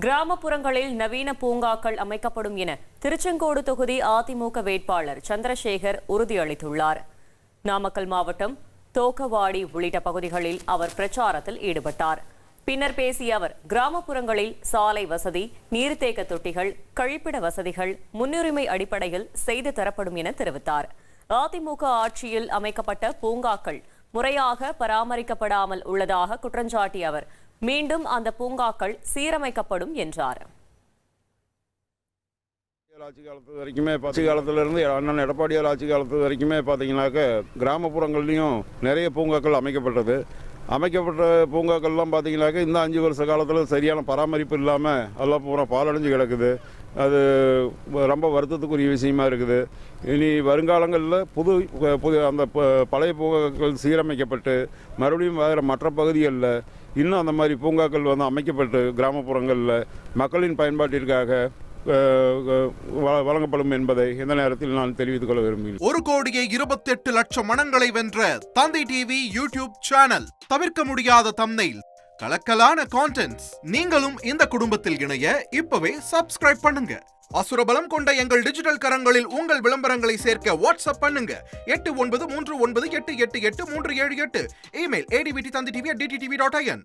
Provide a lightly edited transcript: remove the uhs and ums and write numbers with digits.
கிராமப்புறங்களில் நவீன பூங்காக்கள் அமைக்கப்படும் என திருச்செங்கோடு தொகுதி அதிமுக வேட்பாளர் சந்திரசேகர் உறுதியளித்துள்ளார். நாமக்கல் மாவட்டம் தோக்கவாடி உள்ளிட்ட பகுதிகளில் அவர் பிரச்சாரத்தில் ஈடுபட்டார். பின்னர் பேசிய அவர், கிராமப்புறங்களில் சாலை வசதி, நீர்த்தேக்க தொட்டிகள், கழிப்பிட வசதிகள் முன்னுரிமை அடிப்படையில் செய்து தரப்படும் என தெரிவித்தார். அதிமுக ஆட்சியில் அமைக்கப்பட்ட பூங்காக்கள் முறையாக பராமரிக்கப்படாமல் உள்ளதாக குற்றஞ்சாட்டிய அவர், மீண்டும் அந்த பூங்காக்கள் சீரமைக்கப்படும் என்றார். ஆட்சி காலத்து வரைக்குமே காலத்திலிருந்து அண்ணன் எடப்பாடியார் ஆட்சி காலத்து வரைக்குமே பார்த்தீங்கன்னாக்க கிராமப்புறங்கள்லையும் நிறைய பூங்காக்கள் அமைக்கப்பட்ட பூங்காக்கள்லாம் பார்த்தீங்கன்னாக்க இந்த 5 வருஷ காலத்தில் சரியான பராமரிப்பு இல்லாமல் எல்லாம் பூரா பாலடைஞ்சு கிடக்குது. அது ரொம்ப வருத்தத்துக்குரிய விஷயமா இருக்குது. இனி வருங்காலங்களில் புது அந்த பழைய பூங்காக்கள் சீரமைக்கப்பட்டு மறுபடியும் வேறு மற்ற பகுதிகளில் இன்னும் அந்த மாதிரி பூங்காக்கள் அமைக்கப்பட்டு கிராமப்புறங்களில் மக்களின் பயன்பாட்டிற்காக வழங்கப்படும் என்பதை இந்த நேரத்தில் நான் தெரிவித்துக் கொள்ள விரும்புகிறேன். 1,28,00,000 மனங்களை வென்ற தந்தி டிவி யூடியூப் சேனல், தவிர்க்க முடியாத தம்ப்நெயில், கலக்கலான கான்டென்ட்ஸ். நீங்களும் இந்த குடும்பத்தில் இணைய இப்பவே சப்ஸ்கிரைப் பண்ணுங்க. அசுரபலம் கொண்ட எங்கள் டிஜிட்டல் கரங்களில் உங்கள் விளம்பரங்களை சேர்க்க வாட்ஸ்அப் பண்ணுங்க. 8939888838. Email advtthanditv@dttv.in.